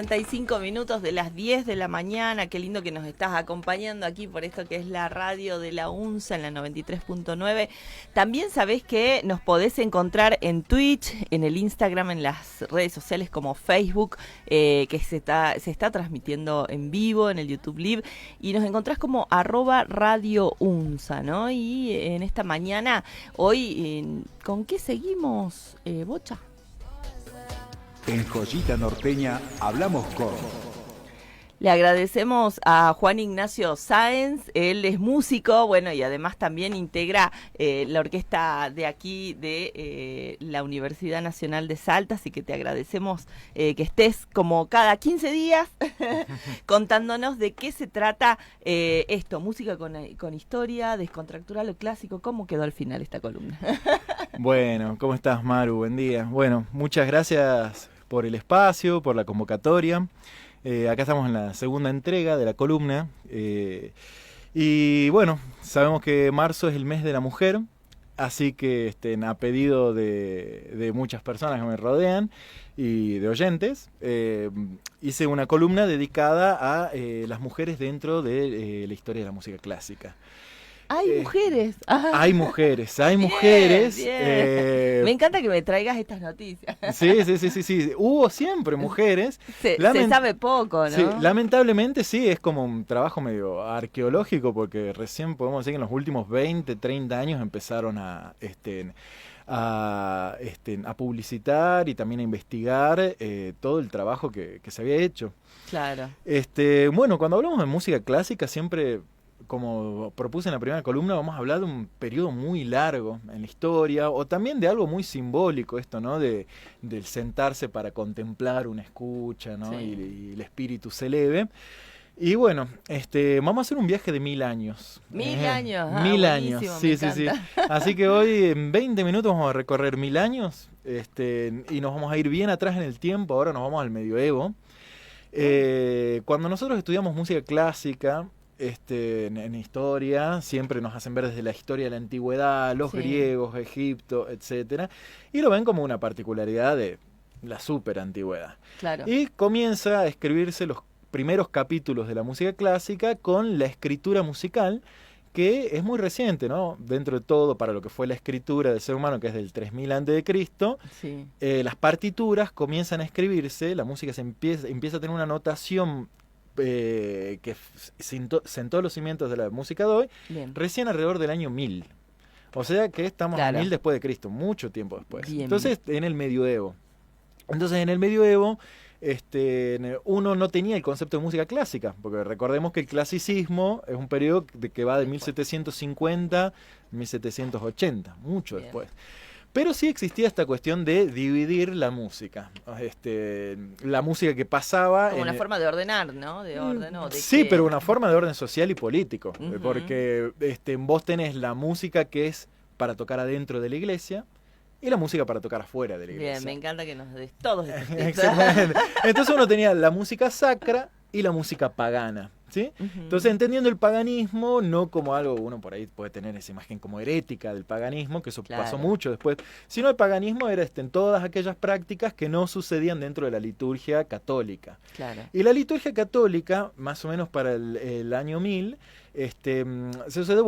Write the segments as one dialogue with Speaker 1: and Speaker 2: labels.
Speaker 1: 35 minutos de las 10 de la mañana, qué lindo que nos estás acompañando aquí por esto que es la radio de la UNSA en la 93.9. También sabés que nos podés encontrar en Twitch, en el Instagram, en las redes sociales como Facebook, que se está transmitiendo en vivo en el YouTube Live, y nos encontrás como @Radio UNSA, ¿no? Y en esta mañana, hoy, ¿con qué seguimos, Bocha?
Speaker 2: En Joyita Norteña hablamos con...
Speaker 1: Le agradecemos a Juan Ignacio Sáenz, él es músico, bueno, y además también integra la orquesta de aquí de la Universidad Nacional de Salta, así que te agradecemos que estés como cada 15 días contándonos de qué se trata esto, música con historia, descontracturar lo clásico. ¿Cómo quedó al final esta columna?
Speaker 3: Bueno, ¿cómo estás, Maru? Buen día. Bueno, muchas gracias por el espacio, por la convocatoria. Acá estamos en la segunda entrega de la columna. Y bueno, sabemos que marzo es el mes de la mujer, así que a pedido de muchas personas que me rodean y de oyentes, hice una columna dedicada a las mujeres dentro de la historia de la música clásica.
Speaker 1: Hay mujeres.
Speaker 3: Hay mujeres.
Speaker 1: Bien. Me encanta que me traigas estas noticias.
Speaker 3: Sí. Hubo siempre mujeres.
Speaker 1: Se sabe poco, ¿no?
Speaker 3: Sí, lamentablemente sí, es como un trabajo medio arqueológico, porque recién podemos decir que en los últimos 20, 30 años empezaron a publicitar y también a investigar todo el trabajo que se había hecho.
Speaker 1: Claro.
Speaker 3: Bueno, cuando hablamos de música clásica siempre, como propuse en la primera columna, vamos a hablar de un periodo muy largo en la historia, o también de algo muy simbólico, esto, ¿no? Del sentarse para contemplar una escucha, ¿no?
Speaker 1: Sí.
Speaker 3: Y el espíritu se eleve. Y bueno, vamos a hacer un viaje de 1000 años.
Speaker 1: 1000 años.
Speaker 3: 1000 años, sí. Así que hoy en 20 minutos vamos a recorrer 1000 años, y nos vamos a ir bien atrás en el tiempo. Ahora nos vamos al medioevo. Cuando nosotros estudiamos música clásica, en historia, siempre nos hacen ver desde la historia de la antigüedad, los griegos, Egipto, etcétera, y lo ven como una particularidad de la super antigüedad.
Speaker 1: Claro.
Speaker 3: Y comienza a escribirse los primeros capítulos de la música clásica con la escritura musical, que es muy reciente, ¿no? Dentro de todo, para lo que fue la escritura del ser humano, que es del 3000 a.C.,
Speaker 1: sí.
Speaker 3: Las partituras comienzan a escribirse, la música empieza a tener una notación que sentó los cimientos de la música de hoy, bien, recién alrededor del año 1000. O sea que estamos a 1000 después de Cristo, mucho tiempo después. Bien. Entonces, en el medioevo. Uno no tenía el concepto de música clásica, porque recordemos que el clasicismo es un periodo que va de 1750 a 1780, mucho bien después. Pero sí existía esta cuestión de dividir la música. La música que pasaba...
Speaker 1: Como una forma de ordenar, ¿no? De orden, ¿no?
Speaker 3: Sí, pero una forma de orden social y político. Porque vos tenés la música que es para tocar adentro de la iglesia y la música para tocar afuera de la iglesia.
Speaker 1: Bien, me encanta que nos des todos estos
Speaker 3: Exactamente. Entonces uno tenía la música sacra y la música pagana, ¿sí? Entonces, entendiendo el paganismo no como algo, uno por ahí puede tener esa imagen como herética del paganismo, que eso pasó mucho después, sino el paganismo era en todas aquellas prácticas que no sucedían dentro de la liturgia católica.
Speaker 1: Claro.
Speaker 3: Y la liturgia católica, más o menos para el año 1000, se sucede,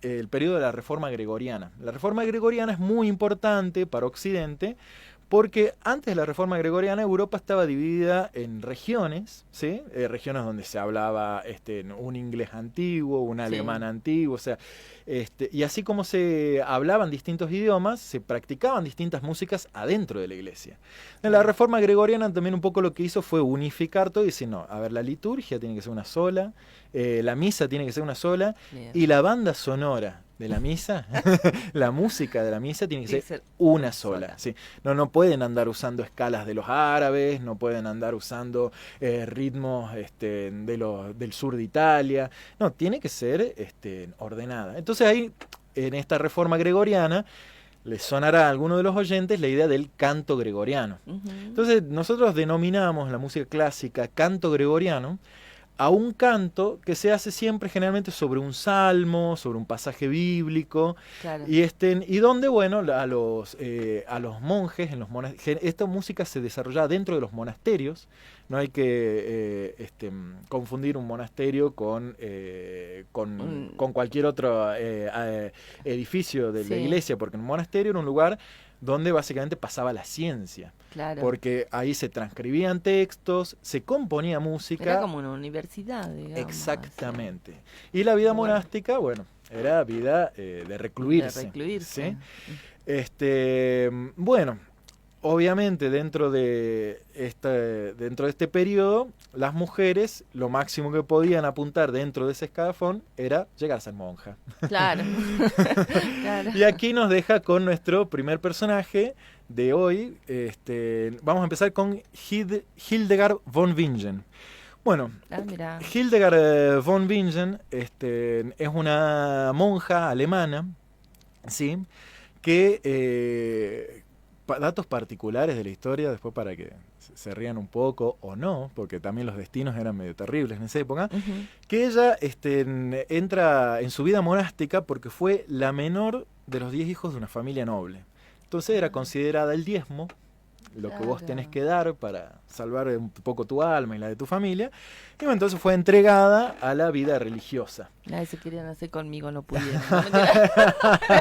Speaker 3: el periodo de la Reforma Gregoriana. La Reforma Gregoriana es muy importante para Occidente, porque antes de la Reforma Gregoriana Europa estaba dividida en regiones, ¿sí? Regiones donde se hablaba un inglés antiguo, un alemán antiguo, o sea, y así como se hablaban distintos idiomas, se practicaban distintas músicas adentro de la iglesia. En la Reforma Gregoriana también un poco lo que hizo fue unificar todo y decir, no, a ver, la liturgia tiene que ser una sola, la misa tiene que ser una sola, y la banda sonora de la misa, la música de la misa tiene que ser una sola. ¿Sí? No pueden andar usando escalas de los árabes, no pueden andar usando ritmos del sur de Italia. No, tiene que ser ordenada. Entonces ahí, en esta reforma gregoriana, les sonará a alguno de los oyentes la idea del canto gregoriano. Entonces nosotros denominamos la música clásica canto gregoriano a un canto que se hace siempre generalmente sobre un salmo, sobre un pasaje bíblico,
Speaker 1: Claro.
Speaker 3: y donde, bueno, a los monjes, esta música se desarrollaba dentro de los monasterios. No hay que confundir un monasterio con cualquier otro edificio de la
Speaker 1: Sí.
Speaker 3: iglesia, porque un monasterio era un lugar donde básicamente pasaba la ciencia.
Speaker 1: Claro.
Speaker 3: Porque ahí se transcribían textos, se componía música.
Speaker 1: Era como una universidad, digamos.
Speaker 3: Exactamente. Y la vida
Speaker 1: Bueno.
Speaker 3: monástica, bueno, era vida de recluirse.
Speaker 1: De recluirse.
Speaker 3: ¿sí? Bueno, obviamente dentro de este periodo, las mujeres lo máximo que podían apuntar dentro de ese escalafón era llegar a ser monja.
Speaker 1: Claro. Claro.
Speaker 3: Y aquí nos deja con nuestro primer personaje de hoy. Vamos a empezar con Hildegard von Bingen. Bueno,
Speaker 1: Mira.
Speaker 3: Hildegard von Bingen es una monja alemana, ¿sí? Que datos particulares de la historia, después para que se rían un poco o no, porque también los destinos eran medio terribles en esa época, que ella entra en su vida monástica porque fue la menor de los 10 hijos de una familia noble. Entonces era considerada el diezmo, lo que vos tenés que dar para salvar un poco tu alma y la de tu familia. Y bueno, entonces fue entregada a la vida religiosa.
Speaker 1: Nadie se querían hacer conmigo, no pudieron. No,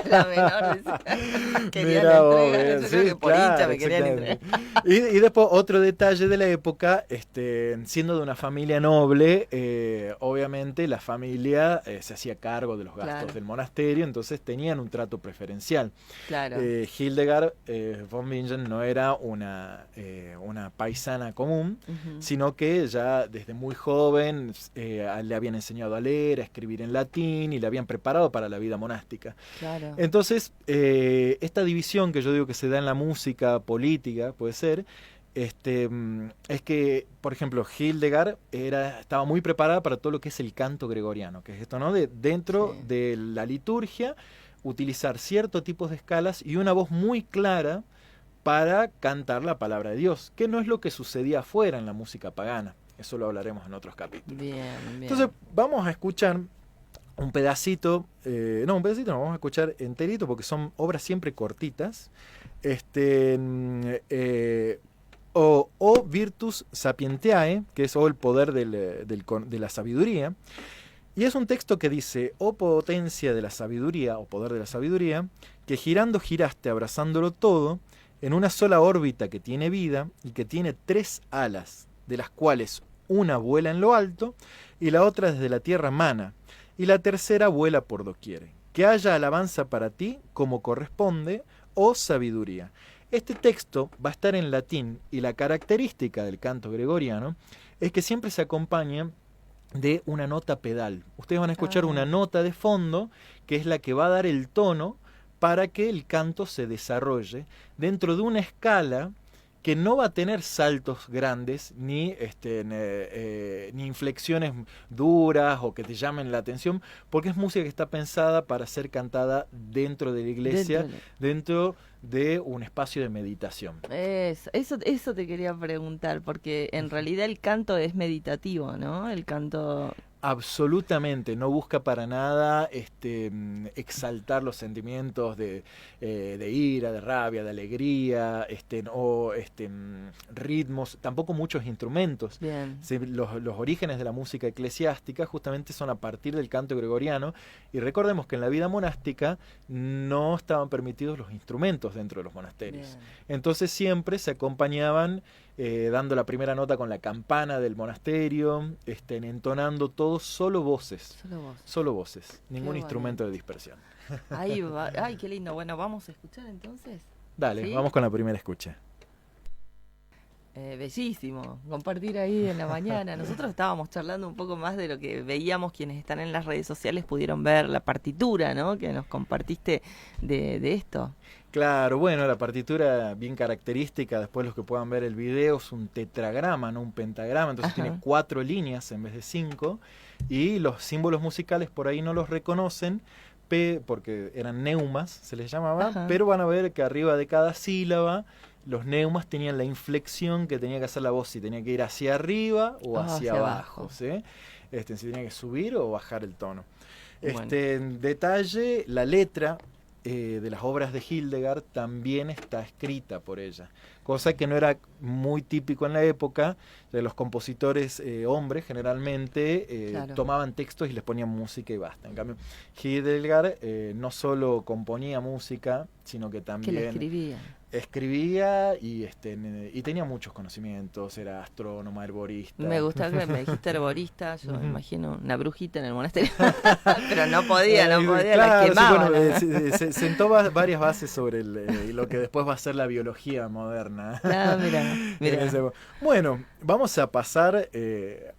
Speaker 1: la menor querían
Speaker 3: Mirá vos,
Speaker 1: entregar, yo creo que por hincha me querían entregar.
Speaker 3: Y después otro detalle de la época, siendo de una familia noble, obviamente la familia se hacía cargo de los gastos del monasterio, entonces tenían un trato preferencial.
Speaker 1: Claro.
Speaker 3: Hildegard von Bingen no era una paisana común, sino que ya desde muy joven le habían enseñado a leer, a escribir en latín y le habían preparado para la vida monástica.
Speaker 1: Claro.
Speaker 3: Entonces, esta división que yo digo que se da en la música política, puede ser, es que, por ejemplo, Hildegard estaba muy preparada para todo lo que es el canto gregoriano, que es esto, ¿no? Dentro de la liturgia, utilizar ciertos tipos de escalas y una voz muy clara para cantar la palabra de Dios, que no es lo que sucedía afuera en la música pagana. Eso lo hablaremos en otros capítulos.
Speaker 1: Bien.
Speaker 3: Entonces, vamos a escuchar un pedacito, vamos a escuchar enterito porque son obras siempre cortitas. O Virtus Sapientiae, que es el poder de la sabiduría. Y es un texto que dice: oh potencia de la sabiduría, o poder de la sabiduría, que girando giraste abrazándolo todo, en una sola órbita que tiene vida y que tiene 3 alas, de las cuales una vuela en lo alto y la otra desde la tierra mana, y la tercera vuela por doquier. Que haya alabanza para ti como corresponde, oh sabiduría. Este texto va a estar en latín y la característica del canto gregoriano es que siempre se acompaña de una nota pedal. Ustedes van a escuchar una nota de fondo que es la que va a dar el tono para que el canto se desarrolle dentro de una escala que no va a tener saltos grandes ni inflexiones duras o que te llamen la atención, porque es música que está pensada para ser cantada dentro de la iglesia, dentro de un espacio de meditación.
Speaker 1: Eso te quería preguntar, porque en realidad el canto es meditativo, ¿no? El canto...
Speaker 3: Absolutamente, no busca para nada exaltar los sentimientos de ira, de rabia, de alegría, ritmos, tampoco muchos instrumentos.
Speaker 1: Bien.
Speaker 3: Sí, los orígenes de la música eclesiástica justamente son a partir del canto gregoriano, y recordemos que en la vida monástica no estaban permitidos los instrumentos dentro de los monasterios.
Speaker 1: Bien.
Speaker 3: Entonces siempre se acompañaban dando la primera nota con la campana del monasterio, entonando todo solo voces. Solo voces, ningún instrumento de dispersión.
Speaker 1: Ahí va. Ay, qué lindo. Bueno, vamos a escuchar entonces.
Speaker 3: Dale,
Speaker 1: ¿Sí?
Speaker 3: Vamos con la primera escucha.
Speaker 1: Bellísimo, compartir ahí en la mañana. Nosotros estábamos charlando un poco más de lo que veíamos, quienes están en las redes sociales pudieron ver la partitura, ¿no? Que nos compartiste de esto.
Speaker 3: Claro, bueno, la partitura bien característica, después los que puedan ver el video, es un tetragrama, no un pentagrama, entonces tiene 4 líneas en vez de 5, y los símbolos musicales por ahí no los reconocen, porque eran neumas, se les llamaba, pero van a ver que arriba de cada sílaba los neumas tenían la inflexión que tenía que hacer la voz, si tenía que ir hacia arriba o hacia abajo, ¿sí? Si tenía que subir o bajar el tono.
Speaker 1: Bueno.
Speaker 3: En detalle, la letra de las obras de Hildegard también está escrita por ella, cosa que no era muy típico en la época. De los compositores hombres generalmente
Speaker 1: Claro.
Speaker 3: tomaban textos y les ponían música y basta. En cambio, Hildegard no solo componía música, sino que
Speaker 1: Que
Speaker 3: también
Speaker 1: la escribía.
Speaker 3: escribía y tenía muchos conocimientos, era astrónoma, herborista.
Speaker 1: Me gusta que me dijiste herborista, yo me imagino una brujita en el monasterio, pero no podía, la
Speaker 3: Claro,
Speaker 1: quemaban.
Speaker 3: sí, bueno, se sentó varias bases sobre lo que después va a ser la biología moderna.
Speaker 1: Ah, mira.
Speaker 3: Bueno, vamos a pasar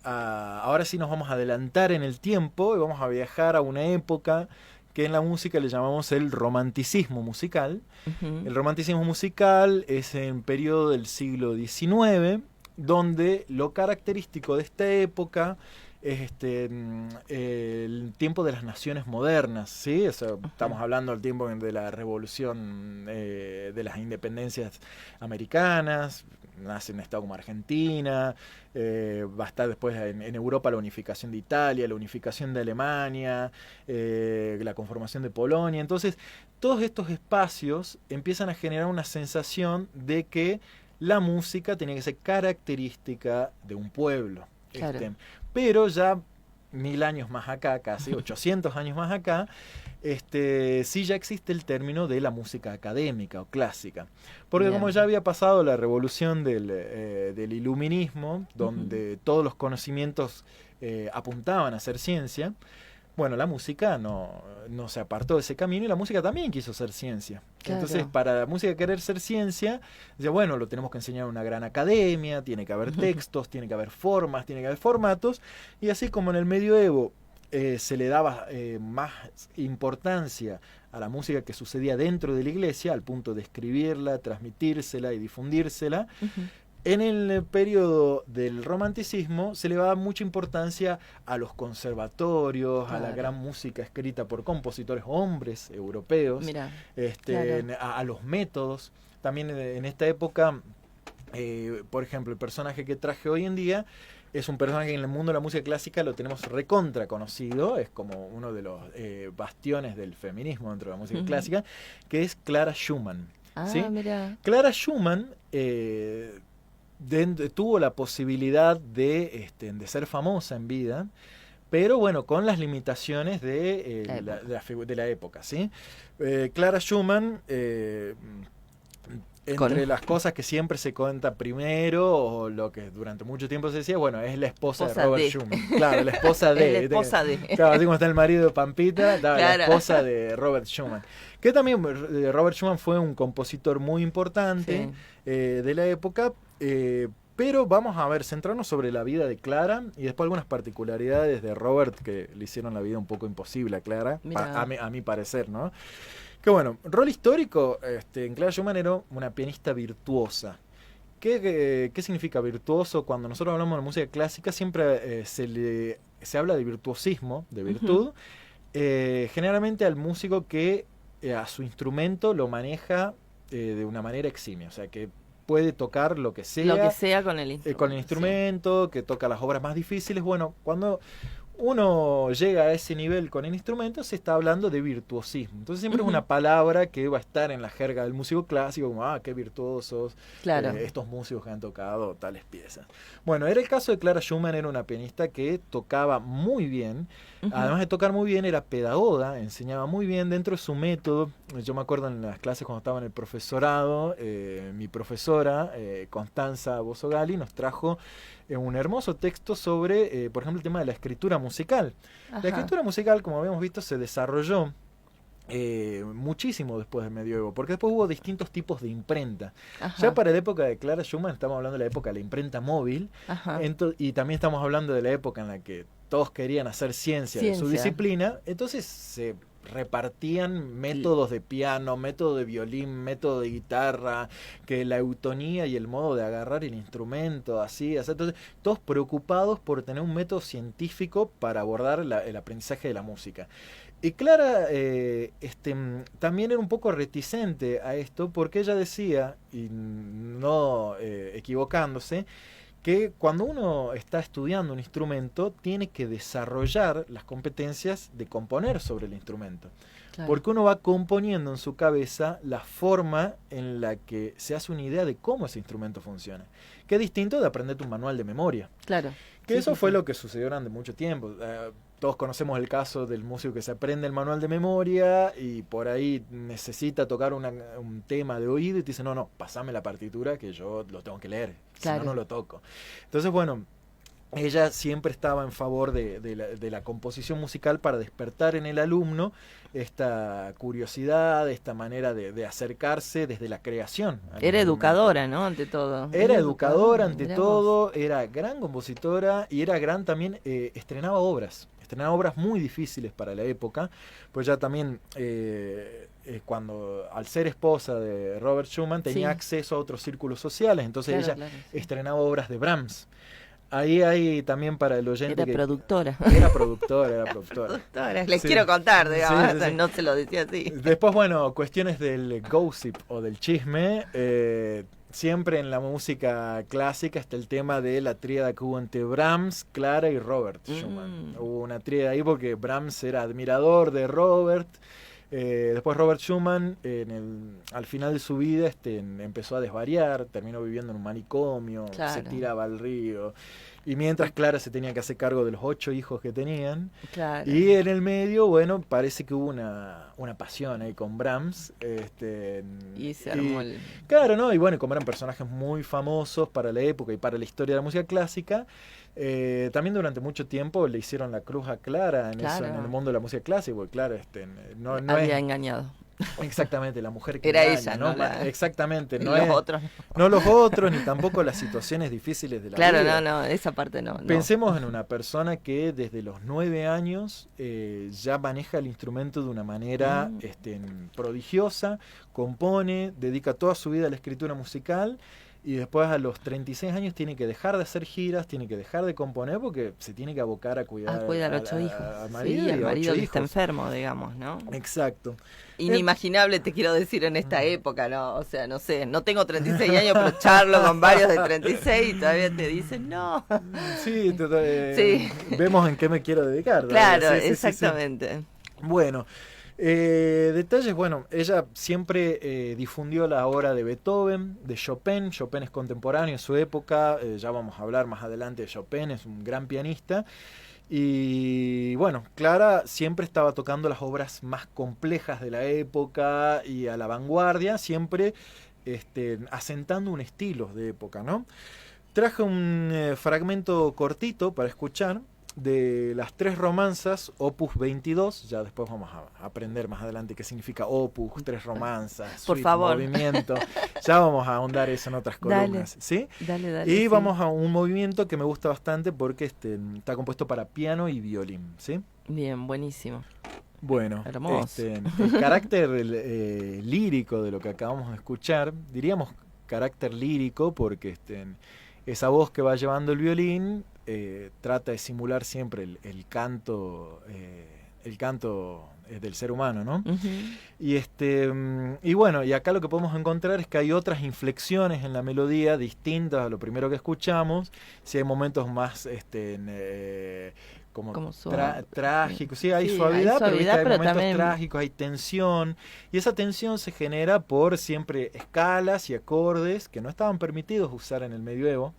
Speaker 3: ahora sí nos vamos a adelantar en el tiempo y vamos a viajar a una época que en la música le llamamos el romanticismo musical.
Speaker 1: Ujú.
Speaker 3: El romanticismo musical es en periodo del siglo XIX, donde lo característico de esta época es el tiempo de las naciones modernas, ¿sí? O sea, estamos hablando del tiempo de la revolución de las independencias americanas. Nace un estado como Argentina, va a estar después en Europa la unificación de Italia, la unificación de Alemania, la conformación de Polonia. Entonces, todos estos espacios empiezan a generar una sensación de que la música tenía que ser característica de un pueblo.
Speaker 1: Claro.
Speaker 3: Pero ya 1000 años más acá, casi 800 años más acá, sí ya existe el término de la música académica o clásica. Porque
Speaker 1: Bien.
Speaker 3: como ya había pasado la revolución del iluminismo, donde todos los conocimientos apuntaban a ser ciencia, bueno, la música no se apartó de ese camino y la música también quiso ser ciencia.
Speaker 1: Claro.
Speaker 3: Entonces, para la música querer ser ciencia, ya bueno, lo tenemos que enseñar en una gran academia, tiene que haber textos, tiene que haber formas, tiene que haber formatos, y así como en el medioevo se le daba más importancia a la música que sucedía dentro de la iglesia, al punto de escribirla, transmitírsela y difundírsela. En el periodo del romanticismo se le va a dar mucha importancia a los conservatorios, a la gran música escrita por compositores hombres europeos,
Speaker 1: Mirá,
Speaker 3: a los métodos. También en esta época, por ejemplo, el personaje que traje hoy en día es un personaje que en el mundo de la música clásica lo tenemos recontra conocido, es como uno de los bastiones del feminismo dentro de la música clásica, que es Clara Schumann. ¿sí?
Speaker 1: Mira.
Speaker 3: Clara Schumann tuvo la posibilidad de ser famosa en vida, pero bueno, con las limitaciones de la época, ¿sí? Clara Schumann, entre las cosas que siempre se cuenta primero, o lo que durante mucho tiempo se decía, bueno, es la esposa de Robert Schumann. Claro, la esposa de.
Speaker 1: La esposa de.
Speaker 3: Claro, así como está el marido de Pampita, la esposa de Robert Schumann. Que también Robert Schumann fue un compositor muy importante de la época, pero vamos a ver, centrarnos sobre la vida de Clara y después algunas particularidades de Robert que le hicieron la vida un poco imposible a Clara, a mi parecer, ¿no? Que bueno, rol histórico, en Clara Schumann era una pianista virtuosa. ¿Qué significa virtuoso? Cuando nosotros hablamos de música clásica siempre se habla de virtuosismo, de virtud, generalmente al músico que a su instrumento lo maneja de una manera eximia, o sea que puede tocar lo que sea
Speaker 1: con el instrumento,
Speaker 3: que toca las obras más difíciles. Bueno, cuando uno llega a ese nivel con el instrumento, se está hablando de virtuosismo. Entonces siempre es una palabra que va a estar en la jerga del músico clásico, como, qué virtuosos, estos músicos que han tocado tales piezas. Bueno, era el caso de Clara Schumann, era una pianista que tocaba muy bien, además de tocar muy bien, era pedagoga, enseñaba muy bien dentro de su método. Yo me acuerdo en las clases cuando estaba en el profesorado, mi profesora, Constanza Bosogali, nos trajo un hermoso texto sobre, por ejemplo, el tema de la escritura musical. La escritura musical, como habíamos visto, se desarrolló muchísimo después del medioevo, porque después hubo distintos tipos de imprenta. Ya para la época de Clara Schumann estamos hablando de la época de la imprenta móvil, y también estamos hablando de la época en la que todos querían hacer ciencia de su disciplina, entonces se repartían métodos de piano, método de violín, método de guitarra, que la eutonía y el modo de agarrar el instrumento, así, entonces todos preocupados por tener un método científico para abordar el aprendizaje de la música. Y Clara también era un poco reticente a esto porque ella decía, y no equivocándose, que cuando uno está estudiando un instrumento tiene que desarrollar las competencias de componer sobre el instrumento. Claro. Porque uno va componiendo en su cabeza la forma en la que se hace una idea de cómo ese instrumento funciona. Que es distinto de aprender un manual de memoria.
Speaker 1: Claro.
Speaker 3: Que sí, eso fue lo que sucedió durante mucho tiempo. Todos conocemos el caso del músico que se aprende el manual de memoria y por ahí necesita tocar un tema de oído y te dice, no, pasame la partitura que yo lo tengo que leer, claro. Si no, no lo toco. Entonces, bueno, ella siempre estaba en favor de la composición musical para despertar en el alumno esta curiosidad, esta manera de acercarse desde la creación.
Speaker 1: Era educadora, ¿no? Ante todo.
Speaker 3: Era educadora ante todo, era gran compositora y era gran también, estrenaba obras muy difíciles para la época, pues ya también cuando al ser esposa de Robert Schumann tenía acceso a otros círculos sociales, entonces ella estrenaba obras de Brahms. Ahí hay también para el oyente
Speaker 1: Era productora.
Speaker 3: Era productora.
Speaker 1: Les quiero contar, digamos, sí. No se lo decía así.
Speaker 3: Después, bueno, cuestiones del gossip o del chisme. Siempre en la música clásica está el tema de la tríada que hubo entre Brahms, Clara y Robert Schumann. Hubo una tríada ahí porque Brahms era admirador de Robert. Después Robert Schumann al final de su vida empezó a desvariar, terminó viviendo en un manicomio, claro. Se tiraba al río, y mientras Clara se tenía que hacer cargo de los 8 hijos que tenían, claro. Y en el medio, bueno, parece que hubo una pasión ahí con Brahms,
Speaker 1: y se armó
Speaker 3: claro, ¿no? Y bueno, como eran personajes muy famosos para la época y para la historia de la música clásica, también durante mucho tiempo le hicieron la cruz a Clara en el mundo de la música clásica, porque claro, no
Speaker 1: había engañado.
Speaker 3: Exactamente, la mujer que
Speaker 1: era
Speaker 3: engaña,
Speaker 1: ella,
Speaker 3: ¿no?
Speaker 1: Exactamente,
Speaker 3: no los otros. No los otros, ni tampoco las situaciones difíciles de la vida.
Speaker 1: Claro, no, esa parte no.
Speaker 3: Pensemos en una persona que desde los 9 años ya maneja el instrumento de una manera prodigiosa, compone, dedica toda su vida a la escritura musical. Y después a los 36 años tiene que dejar de hacer giras, tiene que dejar de componer porque se tiene que abocar a cuidar
Speaker 1: a 8 hijos. Al marido que está enfermo, digamos, ¿no?
Speaker 3: Exacto.
Speaker 1: Inimaginable, te quiero decir, en esta época, ¿no? O sea, no sé, no tengo 36 años, pero charlo con varios de 36 y todavía te dicen, no.
Speaker 3: Sí, vemos en qué me quiero dedicar.
Speaker 1: Claro, exactamente.
Speaker 3: Sí. Bueno. Detalles, bueno, ella siempre difundió la obra de Beethoven, de Chopin. Chopin es contemporáneo en su época, ya vamos a hablar más adelante de Chopin, es un gran pianista. Y bueno, Clara siempre estaba tocando las obras más complejas de la época y a la vanguardia, siempre asentando un estilo de época, ¿no? Traje un fragmento cortito para escuchar de las 3 romanzas, opus 22, ya después vamos a aprender más adelante qué significa opus, 3 romanzas,
Speaker 1: por favor,
Speaker 3: movimiento, ya vamos a ahondar eso en otras columnas, ¿sí?
Speaker 1: Dale,
Speaker 3: y
Speaker 1: sí.
Speaker 3: Vamos a un movimiento que me gusta bastante porque está compuesto para piano y violín, ¿sí?
Speaker 1: Bien, buenísimo.
Speaker 3: Bueno,
Speaker 1: hermoso.
Speaker 3: El carácter lírico de lo que acabamos de escuchar, diríamos carácter lírico porque esa voz que va llevando el violín trata de simular siempre el canto del ser humano, ¿no?
Speaker 1: Uh-huh.
Speaker 3: Y bueno, y acá lo que podemos encontrar es que hay otras inflexiones en la melodía distintas a lo primero que escuchamos. Si hay momentos más como trágicos, sí, hay suavidad, pero hay momentos también trágicos, hay tensión, y esa tensión se genera por siempre escalas y acordes que no estaban permitidos usar en el medioevo,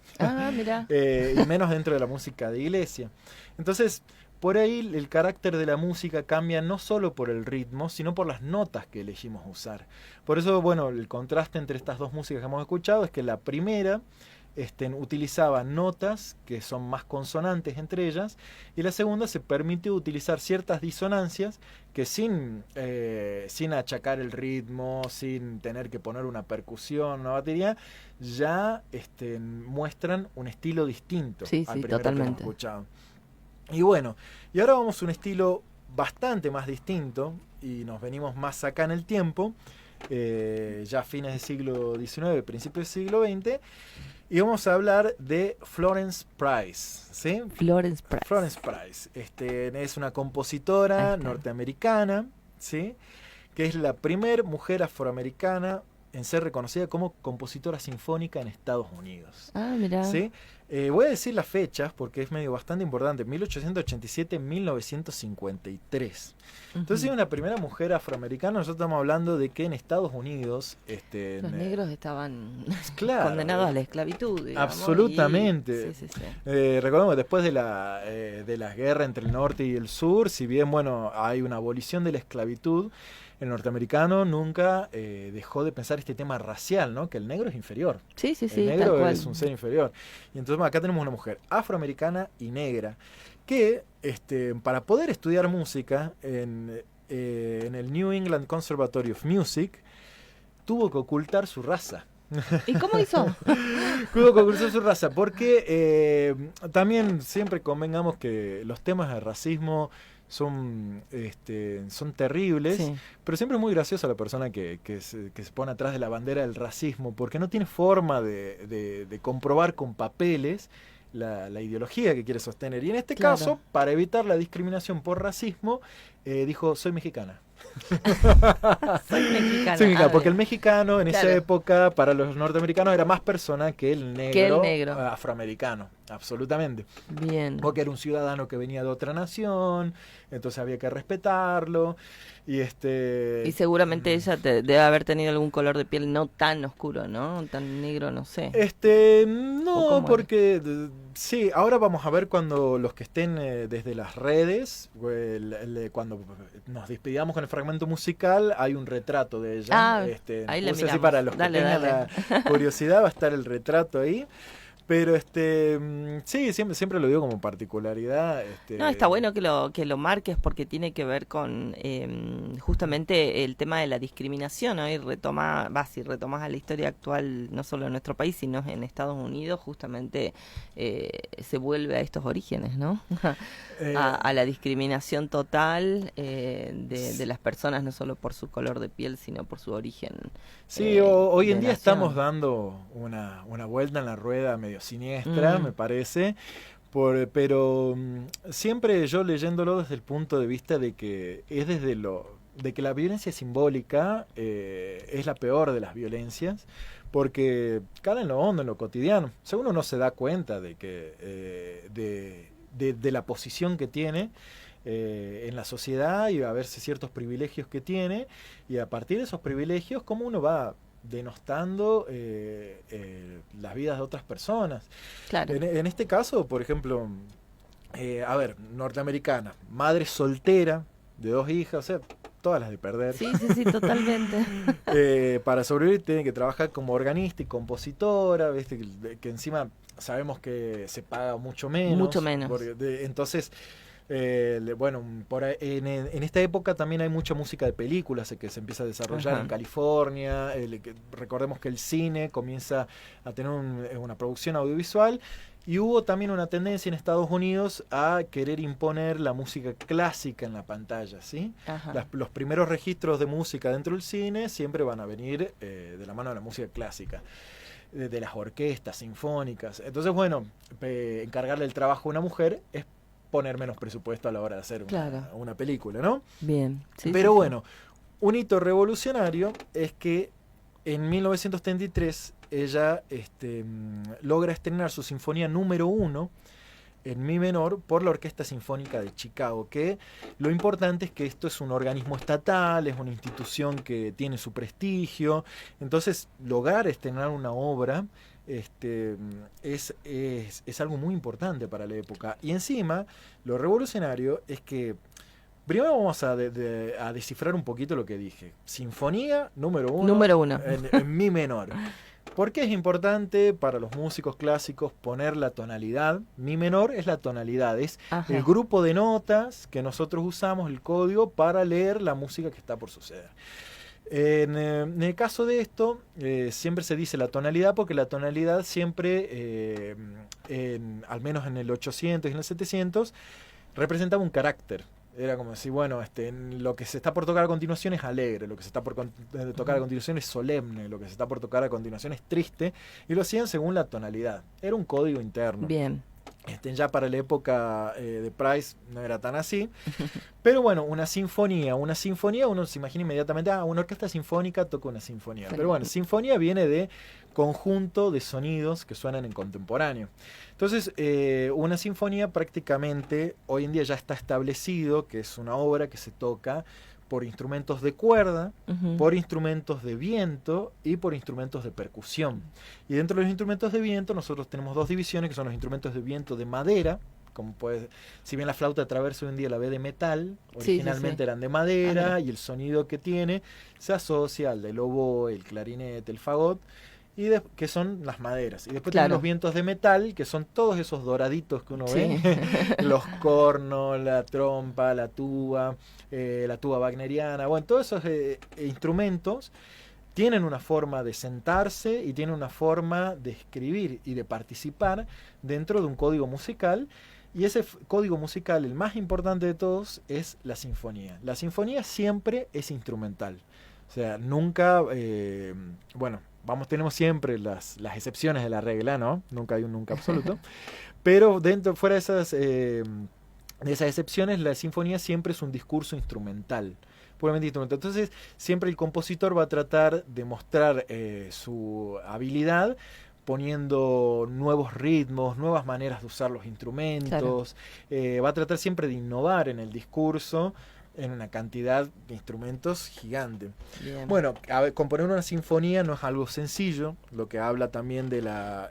Speaker 1: mira.
Speaker 3: Y menos dentro de la música de iglesia. Entonces, por ahí el carácter de la música cambia no solo por el ritmo, sino por las notas que elegimos usar. Por eso, bueno, el contraste entre estas dos músicas que hemos escuchado es que la primera utilizaba notas que son más consonantes entre ellas, y la segunda se permitió utilizar ciertas disonancias que sin achacar el ritmo, sin tener que poner una percusión, una batería, ya muestran un estilo distinto al primero que hemos escuchado. Y bueno, y ahora vamos a un estilo bastante más distinto, y nos venimos más acá en el tiempo. ya fines del siglo XIX, principios del siglo XX. Y vamos a hablar de Florence Price, ¿sí?
Speaker 1: Florence Price.
Speaker 3: Florence Price. Es una compositora norteamericana, ¿sí? Que es la primer mujer afroamericana en ser reconocida como compositora sinfónica en Estados Unidos.
Speaker 1: Ah, mirá.
Speaker 3: ¿Sí? Voy a decir las fechas porque es medio bastante importante. 1887-1953. Entonces es una primera mujer afroamericana. Nosotros estamos hablando de que en Estados Unidos...
Speaker 1: los negros estaban
Speaker 3: claro,
Speaker 1: condenados a la esclavitud, digamos.
Speaker 3: Absolutamente.
Speaker 1: Sí.
Speaker 3: Recordemos que después de la guerra entre el norte y el sur, si bien hay una abolición de la esclavitud, el norteamericano nunca dejó de pensar este tema racial, ¿no? Que el negro es inferior.
Speaker 1: Sí.
Speaker 3: El negro es un ser inferior. Y entonces acá tenemos una mujer afroamericana y negra que para poder estudiar música en el New England Conservatory of Music tuvo que ocultar su raza.
Speaker 1: ¿Y cómo hizo?
Speaker 3: Tuvo que ocultar su raza porque también siempre convengamos que los temas de racismo son terribles, sí. Pero siempre es muy graciosa la persona que se pone atrás de la bandera del racismo, porque no tiene forma de comprobar con papeles la ideología que quiere sostener. Y en este caso, para evitar la discriminación por racismo, dijo, soy mexicana.
Speaker 1: Soy mexicana.
Speaker 3: Porque el mexicano en esa época para los norteamericanos era más persona que el negro, afroamericano, absolutamente.
Speaker 1: Bien.
Speaker 3: Porque era un ciudadano que venía de otra nación, entonces había que respetarlo. Y
Speaker 1: seguramente ella debe haber tenido algún color de piel no tan oscuro, ¿no? Tan negro, no sé.
Speaker 3: No, porque sí, ahora vamos a ver cuando los que estén desde las redes, cuando nos despidamos con el fragmento musical, hay un retrato de ella.
Speaker 1: Ahí le miramos.
Speaker 3: Así para los que tengan la curiosidad va a estar el retrato ahí. Pero sí, siempre lo digo como particularidad.
Speaker 1: No, está bueno que lo marques porque tiene que ver con justamente el tema de la discriminación, ¿no? Y si retomas a la historia actual, no solo en nuestro país, sino en Estados Unidos, justamente se vuelve a estos orígenes, ¿no? A la discriminación total de las personas, no solo por su color de piel, sino por su origen.
Speaker 3: Sí, hoy en día estamos dando una vuelta en la rueda medio siniestra, me parece, pero siempre yo leyéndolo desde el punto de vista de que es de que la violencia simbólica es la peor de las violencias, porque cala en lo hondo, en lo cotidiano. O sea, uno no se da cuenta de que de la posición que tiene en la sociedad y a verse ciertos privilegios que tiene, y a partir de esos privilegios cómo uno va denostando las vidas de otras personas.
Speaker 1: Claro.
Speaker 3: En este caso, por ejemplo, norteamericana, madre soltera de 2 hijas, o sea, todas las de perder.
Speaker 1: Sí, totalmente.
Speaker 3: Para sobrevivir tiene que trabajar como organista y compositora, ¿viste? Que encima sabemos que se paga mucho menos.
Speaker 1: Mucho menos.
Speaker 3: Entonces, en esta época también hay mucha música de películas que se empieza a desarrollar en California. Recordemos que el cine comienza a tener una producción audiovisual, y hubo también una tendencia en Estados Unidos a querer imponer la música clásica en la pantalla, ¿sí? Los primeros registros de música dentro del cine siempre van a venir de la mano de la música clásica, de las orquestas sinfónicas. Entonces, encargarle el trabajo a una mujer es poner menos presupuesto a la hora de hacer una película, ¿no?
Speaker 1: Bien. Sí,
Speaker 3: pero un hito revolucionario es que en 1933 ella logra estrenar su sinfonía número 1 en mi menor por la Orquesta Sinfónica de Chicago, que lo importante es que esto es un organismo estatal, es una institución que tiene su prestigio. Entonces, lograr estrenar una obra es algo muy importante para la época. Y encima, lo revolucionario es que primero vamos a descifrar un poquito lo que dije. Sinfonía número 1 en mi menor. ¿Por qué es importante para los músicos clásicos poner la tonalidad? Mi menor es la tonalidad, es el grupo de notas que nosotros usamos, el código, para leer la música que está por suceder. En el caso de esto, siempre se dice la tonalidad, porque la tonalidad siempre, al menos en el 800 y en el 700, representaba un carácter. Era como decir, bueno, lo que se está por tocar a continuación es alegre, lo que se está por tocar a continuación es solemne, lo que se está por tocar a continuación es triste, y lo hacían según la tonalidad. Era un código interno.
Speaker 1: Bien.
Speaker 3: Ya para la época de Price no era tan así, pero bueno, una sinfonía, uno se imagina inmediatamente, una orquesta sinfónica toca una sinfonía. Pero bueno, sinfonía viene de conjunto de sonidos que suenan en contemporáneo. Entonces, una sinfonía prácticamente hoy en día ya está establecido que es una obra que se toca por instrumentos de cuerda, por instrumentos de viento y por instrumentos de percusión. Y dentro de los instrumentos de viento nosotros tenemos dos divisiones, que son los instrumentos de viento de madera, como si bien la flauta traversa hoy en día la ve de metal, originalmente eran de madera, y el sonido que tiene se asocia al del oboe, el clarinete, el fagot, que son las maderas. Y después tenemos los vientos de metal, que son todos esos doraditos que uno ve, los cornos, la trompa, la tuba wagneriana, bueno, todos esos instrumentos tienen una forma de sentarse y tienen una forma de escribir y de participar dentro de un código musical. Y ese código musical, el más importante de todos, es la sinfonía. La sinfonía siempre es instrumental. O sea, nunca, tenemos siempre las excepciones de la regla, ¿no? Nunca hay un nunca absoluto. Pero fuera de esas excepciones, la sinfonía siempre es un discurso instrumental, puramente instrumental. Entonces, siempre el compositor va a tratar de mostrar su habilidad poniendo nuevos ritmos, nuevas maneras de usar los instrumentos. Va a tratar siempre de innovar en el discurso, en una cantidad de instrumentos gigante. Bien. Bueno, componer una sinfonía no es algo sencillo, lo que habla también de la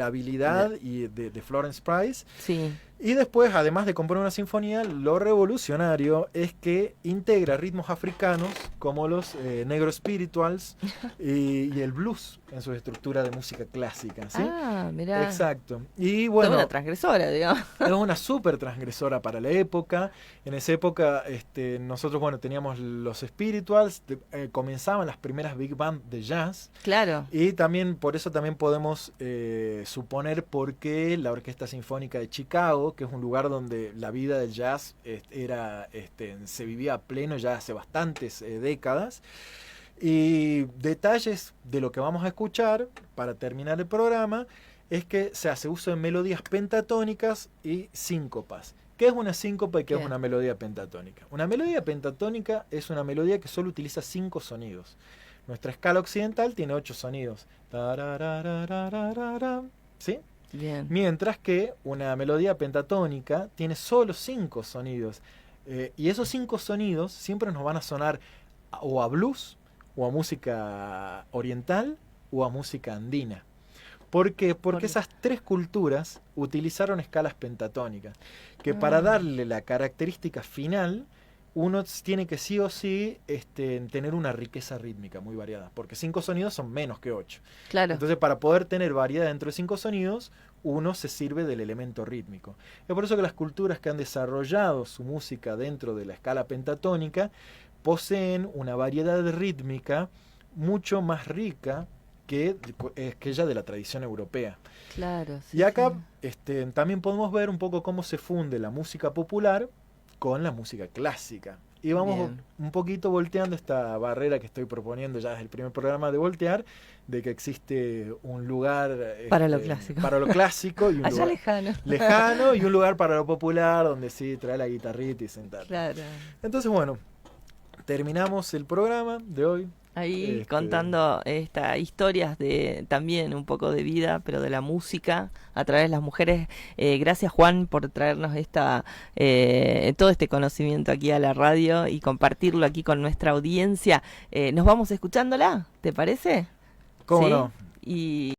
Speaker 3: habilidad y de Florence Price.
Speaker 1: Sí.
Speaker 3: Y después, además de componer una sinfonía, lo revolucionario es que integra ritmos africanos como los negro spirituals y el blues en su estructura de música clásica, ¿sí?
Speaker 1: Ah, mirá.
Speaker 3: Exacto. Y bueno,
Speaker 1: es una transgresora, digamos.
Speaker 3: Es una súper transgresora para la época. En esa época nosotros, teníamos los spirituals, comenzaban las primeras big band de jazz.
Speaker 1: Claro.
Speaker 3: Y también, por eso también podemos suponer por qué la Orquesta Sinfónica de Chicago, que es un lugar donde la vida del jazz se vivía a pleno ya hace bastantes décadas. Y detalles de lo que vamos a escuchar para terminar el programa es que se hace uso de melodías pentatónicas y síncopas. ¿Qué es una síncopa y qué es una melodía pentatónica? Una melodía pentatónica es una melodía que solo utiliza 5 sonidos. Nuestra escala occidental tiene 8 sonidos. ¿Sí?
Speaker 1: Bien.
Speaker 3: Mientras que una melodía pentatónica tiene solo 5 sonidos. Y esos 5 sonidos siempre nos van a sonar o a blues, o a música oriental, o a música andina. ¿Por qué? Porque esas 3 culturas utilizaron escalas pentatónicas, que para darle la característica final, uno tiene que sí o sí tener una riqueza rítmica muy variada, porque 5 sonidos son menos que 8.
Speaker 1: Claro.
Speaker 3: Entonces, para poder tener variedad dentro de 5 sonidos, uno se sirve del elemento rítmico. Es por eso que las culturas que han desarrollado su música dentro de la escala pentatónica poseen una variedad rítmica mucho más rica que aquella de la tradición europea.
Speaker 1: Claro. Sí,
Speaker 3: y acá también podemos ver un poco cómo se funde la música popular con la música clásica. Y vamos un poquito volteando esta barrera que estoy proponiendo ya desde el primer programa de voltear, de que existe un lugar
Speaker 1: para lo clásico.
Speaker 3: Para lo clásico y un
Speaker 1: allá
Speaker 3: lugar lejano y un lugar para lo popular donde sí trae la guitarrita y sentar.
Speaker 1: Claro.
Speaker 3: Entonces, terminamos el programa de hoy.
Speaker 1: Ahí contando historias de también un poco de vida, pero de la música a través de las mujeres. Gracias, Juan, por traernos todo este conocimiento aquí a la radio y compartirlo aquí con nuestra audiencia. Nos vamos escuchándola, ¿te parece?
Speaker 3: ¿Cómo
Speaker 1: ¿Sí?
Speaker 3: no?
Speaker 1: Y